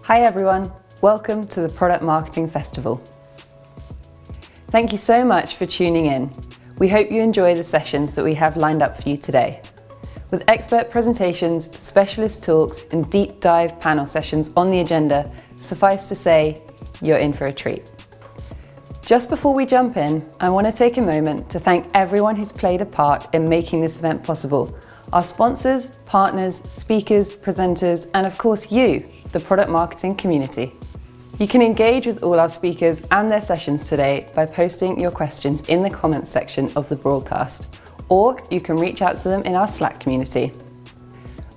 Hi everyone, welcome to the Product Marketing Festival. Thank you so much for tuning in. We hope you enjoy the sessions that we have lined up for you today. With expert presentations, specialist talks and deep dive panel sessions on the agenda, suffice to say, you're in for a treat. Just before we jump in, I want to take a moment to thank everyone who's played a part in making this event possible. Our sponsors, partners, speakers, presenters, and of course you, the product marketing community. You can engage with all our speakers and their sessions today by posting your questions in the comments section of the broadcast, or you can reach out to them in our Slack community.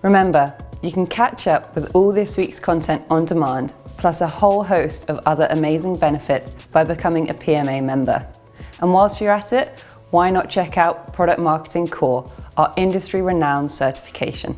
Remember, you can catch up with all this week's content on demand, plus a whole host of other amazing benefits by becoming a PMA member. And whilst you're at it, why not check out Product Marketing Core, our industry-renowned certification.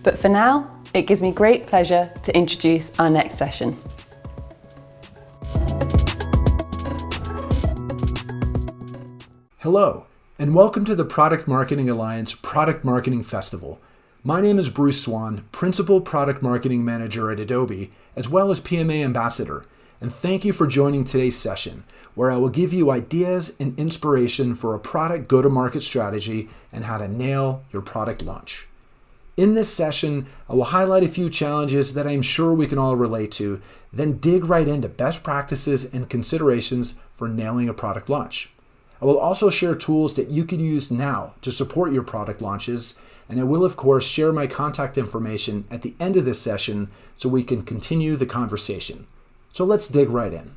But for now, it gives me great pleasure to introduce our next session. Hello, and welcome to the Product Marketing Alliance Product Marketing Festival. My name is Bruce Swan, Principal Product Marketing Manager at Adobe, as well as PMA Ambassador, and thank you for joining today's session, where I will give you ideas and inspiration for a product go-to-market strategy and how to nail your product launch. In this session, I will highlight a few challenges that I am sure we can all relate to, then dig right into best practices and considerations for nailing a product launch. I will also share tools that you can use now to support your product launches, and I will of course share my contact information at the end of this session so we can continue the conversation. So let's dig right in.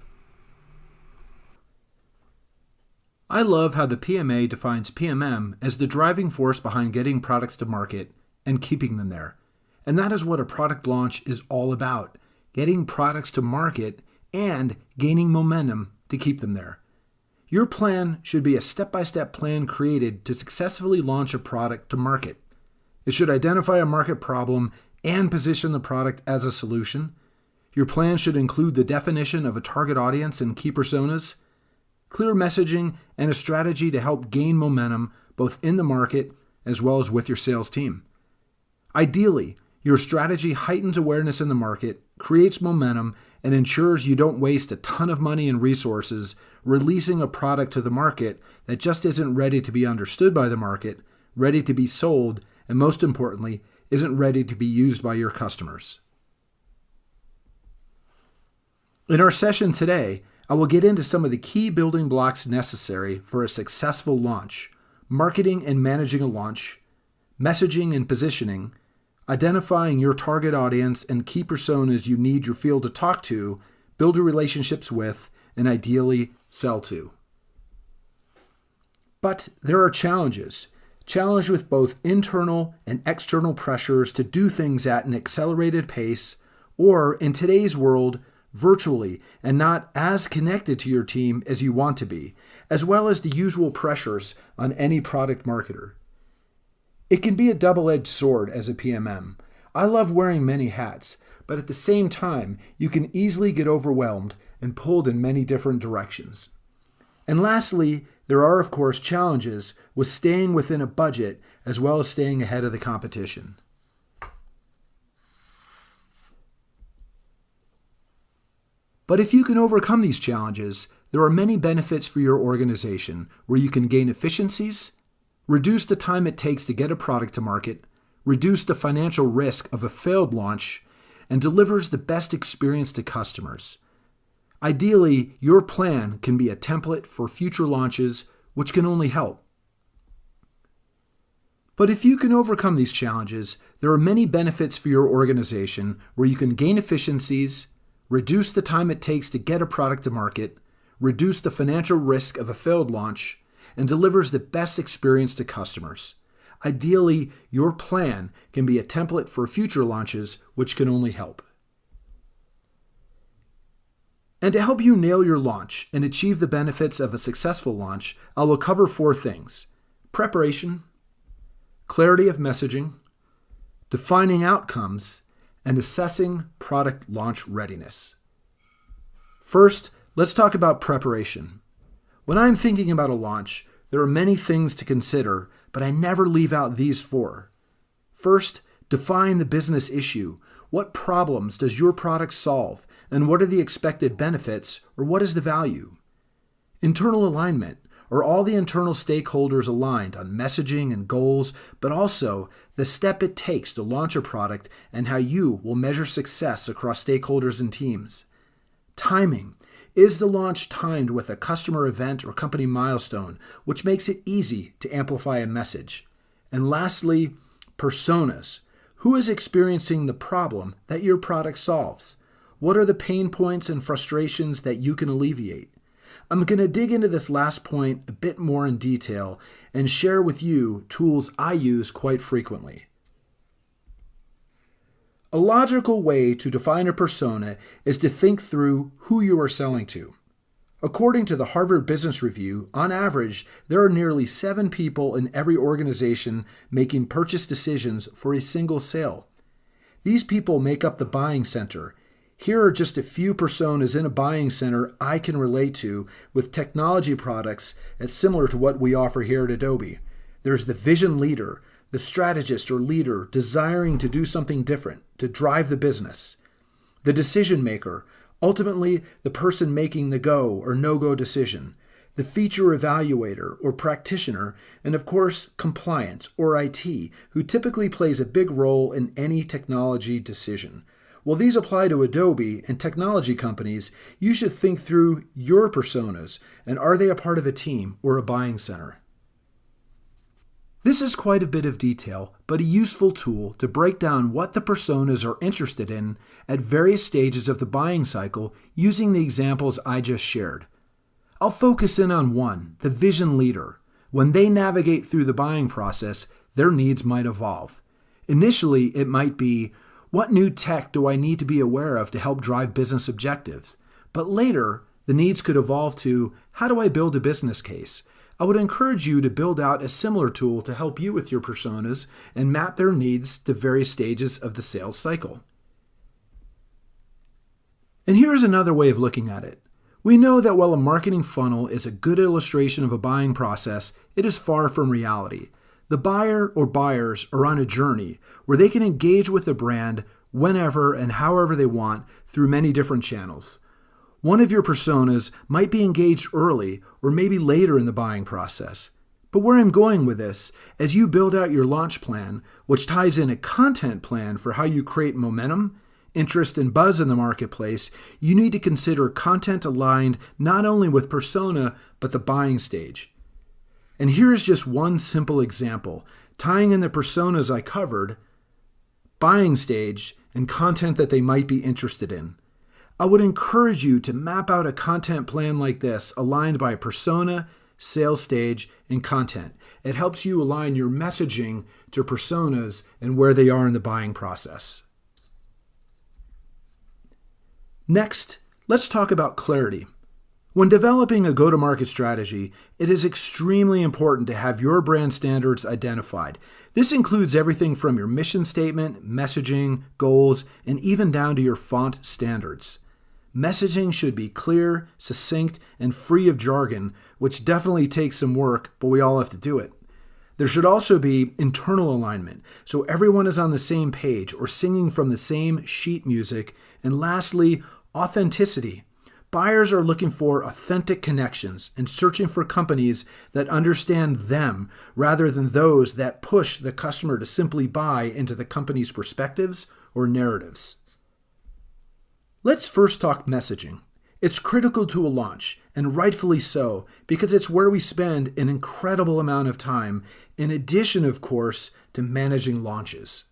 I love how the PMA defines PMM as the driving force behind getting products to market and keeping them there. And that is what a product launch is all about, getting products to market and gaining momentum to keep them there. Your plan should be a step-by-step plan created to successfully launch a product to market. It should identify a market problem and position the product as a solution. Your plan should include the definition of a target audience and key personas, clear messaging, and a strategy to help gain momentum both in the market as well as with your sales team. Ideally, your strategy heightens awareness in the market, creates momentum, and ensures you don't waste a ton of money and resources releasing a product to the market that just isn't ready to be understood by the market, ready to be sold, and most importantly, isn't ready to be used by your customers. In our session today, I will get into some of the key building blocks necessary for a successful launch, marketing and managing a launch, messaging and positioning, identifying your target audience and key personas you need your field to talk to, build relationships with, and ideally sell to. But there are challenges with both internal and external pressures to do things at an accelerated pace, or in today's world, virtually and not as connected to your team as you want to be, as well as the usual pressures on any product marketer. It can be a double-edged sword as a PMM. I love wearing many hats, but at the same time, you can easily get overwhelmed and pulled in many different directions. And lastly, there are of course challenges with staying within a budget as well as staying ahead of the competition. But if you can overcome these challenges, there are many benefits for your organization where you can gain efficiencies, reduce the time it takes to get a product to market, reduce the financial risk of a failed launch, and delivers the best experience to customers. Ideally, your plan can be a template for future launches, which can only help. But if you can overcome these challenges, there are many benefits for your organization where you can gain efficiencies, reduce the time it takes to get a product to market, reduce the financial risk of a failed launch, and delivers the best experience to customers. Ideally, your plan can be a template for future launches, which can only help. And to help you nail your launch and achieve the benefits of a successful launch, I will cover 4 things: preparation, clarity of messaging, defining outcomes, and assessing product launch readiness. First, let's talk about preparation. When I'm thinking about a launch, there are many things to consider, but I never leave out these 4. First, define the business issue. What problems does your product solve, and what are the expected benefits, or what is the value? Internal alignment. Are all the internal stakeholders aligned on messaging and goals, but also the step it takes to launch a product and how you will measure success across stakeholders and teams? Timing. Is the launch timed with a customer event or company milestone, which makes it easy to amplify a message? And lastly, personas. Who is experiencing the problem that your product solves? What are the pain points and frustrations that you can alleviate? I'm going to dig into this last point a bit more in detail and share with you tools I use quite frequently. A logical way to define a persona is to think through who you are selling to. According to the Harvard Business Review, on average, there are nearly 7 people in every organization making purchase decisions for a single sale. These people make up the buying center. Here are just a few personas in a buying center I can relate to with technology products that's similar to what we offer here at Adobe. There's the vision leader, the strategist or leader desiring to do something different, to drive the business. The decision maker, ultimately the person making the go or no-go decision. The feature evaluator or practitioner, and of course, compliance or IT, who typically plays a big role in any technology decision. While these apply to Adobe and technology companies, you should think through your personas and are they a part of a team or a buying center? This is quite a bit of detail, but a useful tool to break down what the personas are interested in at various stages of the buying cycle using the examples I just shared. I'll focus in on one, the vision leader. When they navigate through the buying process, their needs might evolve. Initially, it might be, what new tech do I need to be aware of to help drive business objectives? But later, the needs could evolve to, how do I build a business case? I would encourage you to build out a similar tool to help you with your personas and map their needs to various stages of the sales cycle. And here's another way of looking at it. We know that while a marketing funnel is a good illustration of a buying process, it is far from reality. The buyer or buyers are on a journey where they can engage with the brand whenever and however they want through many different channels. One of your personas might be engaged early or maybe later in the buying process. But where I'm going with this, as you build out your launch plan, which ties in a content plan for how you create momentum, interest, and buzz in the marketplace, you need to consider content aligned not only with persona, but the buying stage. And here's just one simple example, tying in the personas I covered, buying stage, and content that they might be interested in. I would encourage you to map out a content plan like this, aligned by persona, sales stage, and content. It helps you align your messaging to personas and where they are in the buying process. Next, let's talk about clarity. When developing a go-to-market strategy, it is extremely important to have your brand standards identified. This includes everything from your mission statement, messaging, goals, and even down to your font standards. Messaging should be clear, succinct, and free of jargon, which definitely takes some work, but we all have to do it. There should also be internal alignment, so everyone is on the same page or singing from the same sheet music. And lastly, authenticity. Buyers are looking for authentic connections and searching for companies that understand them rather than those that push the customer to simply buy into the company's perspectives or narratives. Let's first talk messaging. It's critical to a launch, and rightfully so, because it's where we spend an incredible amount of time, in addition, of course, to managing launches.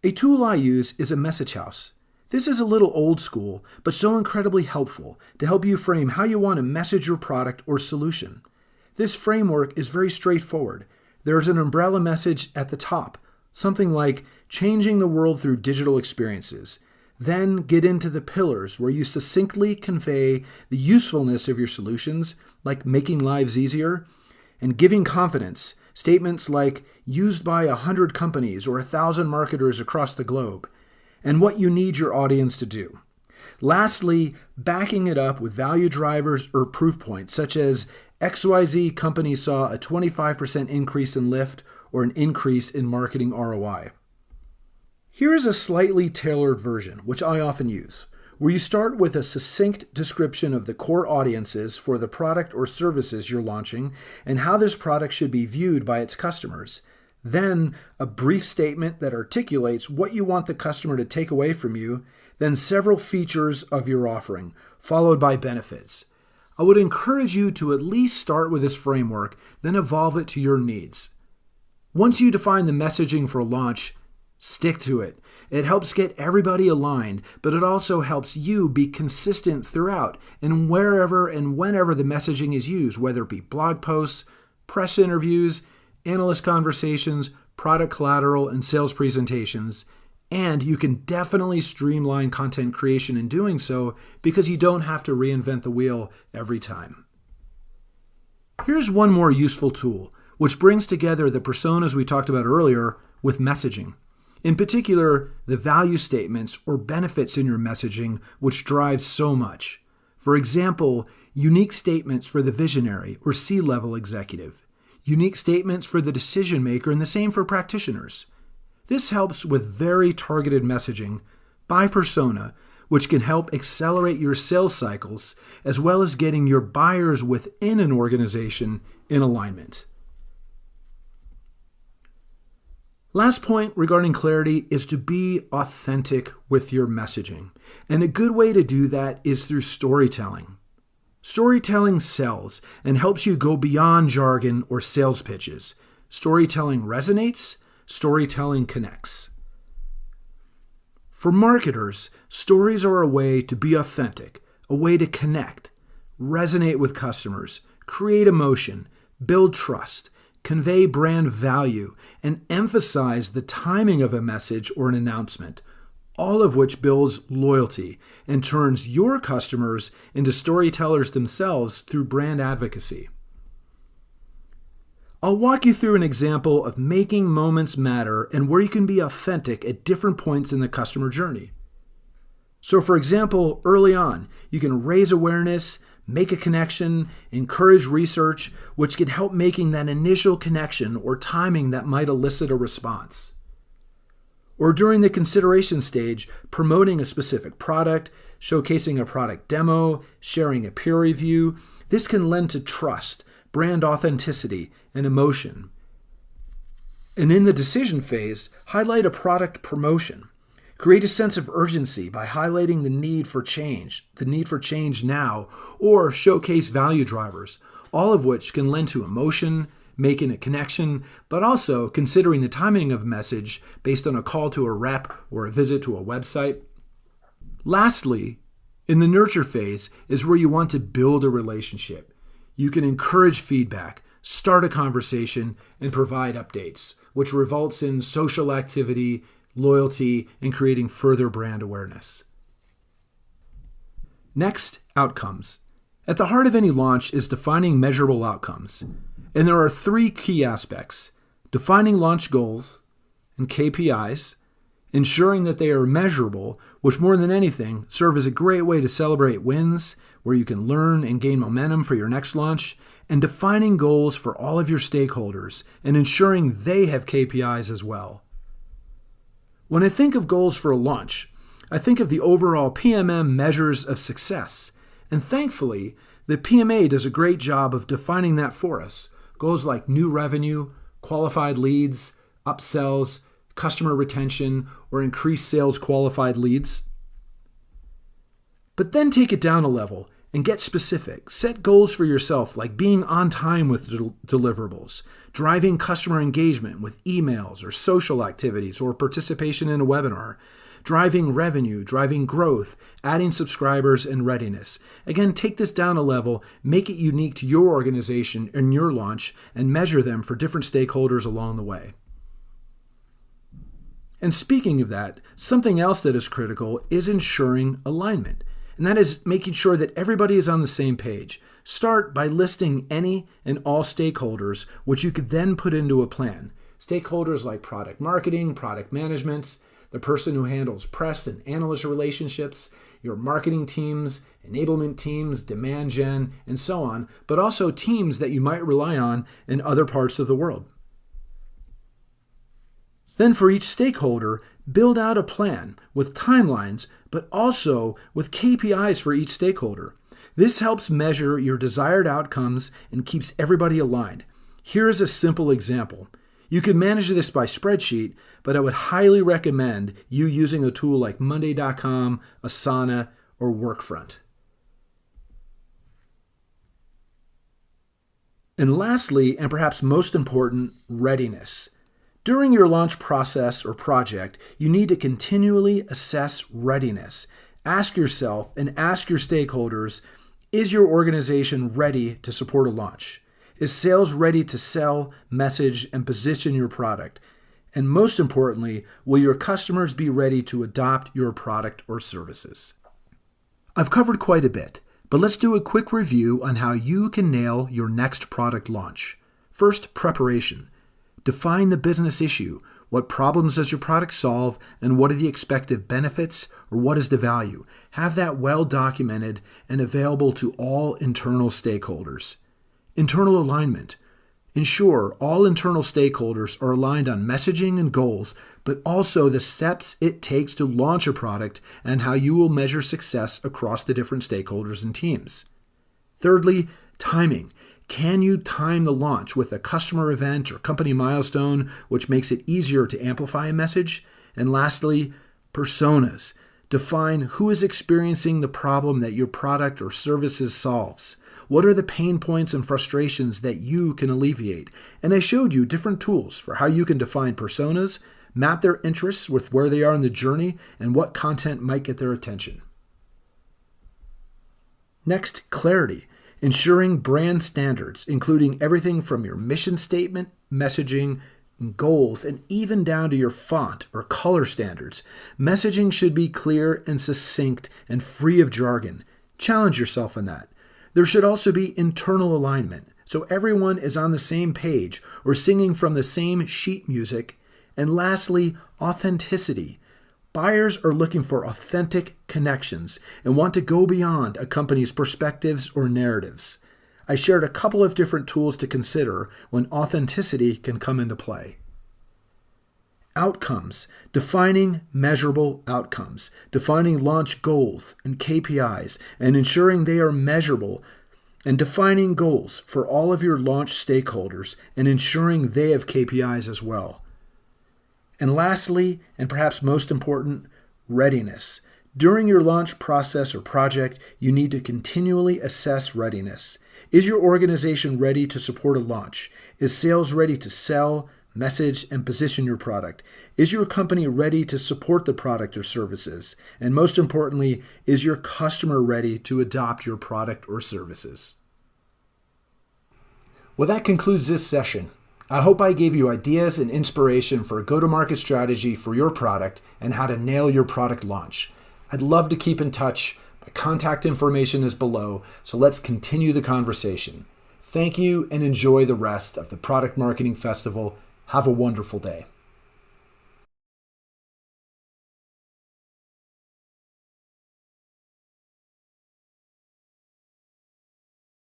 A tool I use is a message house. This is a little old school, but so incredibly helpful to help you frame how you want to message your product or solution. This framework is very straightforward. There's an umbrella message at the top, something like changing the world through digital experiences. Then get into the pillars where you succinctly convey the usefulness of your solutions, like making lives easier, and giving confidence, statements like used by 100 companies or 1,000 marketers across the globe, and what you need your audience to do. Lastly, backing it up with value drivers or proof points, such as XYZ company saw a 25% increase in lift or an increase in marketing ROI. Here is a slightly tailored version, which I often use, where you start with a succinct description of the core audiences for the product or services you're launching and how this product should be viewed by its customers. Then a brief statement that articulates what you want the customer to take away from you, then several features of your offering, followed by benefits. I would encourage you to at least start with this framework, then evolve it to your needs. Once you define the messaging for launch, stick to it. It helps get everybody aligned, but it also helps you be consistent throughout and wherever and whenever the messaging is used, whether it be blog posts, press interviews, analyst conversations, product collateral, and sales presentations. And you can definitely streamline content creation in doing so because you don't have to reinvent the wheel every time. Here's one more useful tool, which brings together the personas we talked about earlier with messaging. In particular, the value statements or benefits in your messaging, which drive so much. For example, unique statements for the visionary or C-level executive, unique statements for the decision maker, and the same for practitioners. This helps with very targeted messaging by persona, which can help accelerate your sales cycles, as well as getting your buyers within an organization in alignment. Last point regarding clarity is to be authentic with your messaging. And a good way to do that is through storytelling. Storytelling sells and helps you go beyond jargon or sales pitches. Storytelling resonates, storytelling connects. For marketers, stories are a way to be authentic, a way to connect, resonate with customers, create emotion, build trust, convey brand value, and emphasize the timing of a message or an announcement, all of which builds loyalty and turns your customers into storytellers themselves through brand advocacy. I'll walk you through an example of making moments matter and where you can be authentic at different points in the customer journey. So for example, early on, you can raise awareness, make a connection, encourage research, which can help making that initial connection or timing that might elicit a response. Or during the consideration stage, promoting a specific product, showcasing a product demo, sharing a peer review. This can lend to trust, brand authenticity, and emotion. And in the decision phase, highlight a product promotion. Create a sense of urgency by highlighting the need for change now, or showcase value drivers, all of which can lend to emotion, making a connection, but also considering the timing of a message based on a call to a rep or a visit to a website. Lastly, in the nurture phase is where you want to build a relationship. You can encourage feedback, start a conversation, and provide updates, which results in social activity, loyalty, and creating further brand awareness. Next, outcomes. At the heart of any launch is defining measurable outcomes. And there are three key aspects: defining launch goals and KPIs, ensuring that they are measurable, which more than anything serve as a great way to celebrate wins, where you can learn and gain momentum for your next launch, and defining goals for all of your stakeholders and ensuring they have KPIs as well. When I think of goals for a launch, I think of the overall PMM measures of success. And thankfully, the PMA does a great job of defining that for us. Goals like new revenue, qualified leads, upsells, customer retention, or increased sales qualified leads. But then take it down a level and get specific. Set goals for yourself like being on time with deliverables, driving customer engagement with emails or social activities or participation in a webinar, driving revenue, driving growth, adding subscribers, and readiness. Again, take this down a level, make it unique to your organization and your launch, and measure them for different stakeholders along the way. And speaking of that, something else that is critical is ensuring alignment. And that is making sure that everybody is on the same page. Start by listing any and all stakeholders, which you could then put into a plan. Stakeholders like product marketing, product management, the person who handles press and analyst relationships, your marketing teams, enablement teams, demand gen, and so on, but also teams that you might rely on in other parts of the world. Then for each stakeholder, Build out a plan with timelines, but also with KPIs for each stakeholder. This helps measure your desired outcomes and keeps everybody aligned. Here is a simple example. You can manage this by spreadsheet, but I would highly recommend you using a tool like Monday.com, Asana, or Workfront. And lastly, and perhaps most important, readiness. During your launch process or project, you need to continually assess readiness. Ask yourself and ask your stakeholders, is your organization ready to support a launch? Is sales ready to sell, message, and position your product? And most importantly, will your customers be ready to adopt your product or services? I've covered quite a bit, but let's do a quick review on how you can nail your next product launch. First, preparation. Define the business issue. What problems does your product solve, and what are the expected benefits, or what is the value? Have that well documented and available to all internal stakeholders. Internal alignment. Ensure all internal stakeholders are aligned on messaging and goals, but also the steps it takes to launch a product and how you will measure success across the different stakeholders and teams. Thirdly, timing. Can you time the launch with a customer event or company milestone, which makes it easier to amplify a message? And lastly, personas. Define who is experiencing the problem that your product or services solves. What are the pain points and frustrations that you can alleviate? And I showed you different tools for how you can define personas, map their interests with where they are in the journey, and what content might get their attention. Next, clarity. Ensuring brand standards, including everything from your mission statement, messaging, goals, and even down to your font or color standards. Messaging should be clear and succinct and free of jargon. Challenge yourself in that. There should also be internal alignment, so everyone is on the same page or singing from the same sheet music. And lastly, authenticity. Buyers are looking for authentic connections and want to go beyond a company's perspectives or narratives. I shared a couple of different tools to consider when authenticity can come into play. Outcomes. Defining measurable outcomes. Defining launch goals and KPIs and ensuring they are measurable. And defining goals for all of your launch stakeholders and ensuring they have KPIs as well. And lastly, and perhaps most important, readiness. During your launch process or project, you need to continually assess readiness. Is your organization ready to support a launch? Is sales ready to sell, message, and position your product? Is your company ready to support the product or services? And most importantly, is your customer ready to adopt your product or services? Well, that concludes this session. I hope I gave you ideas and inspiration for a go-to-market strategy for your product and how to nail your product launch. I'd love to keep in touch. My contact information is below, so let's continue the conversation. Thank you and enjoy the rest of the Product Marketing Festival. Have a wonderful day.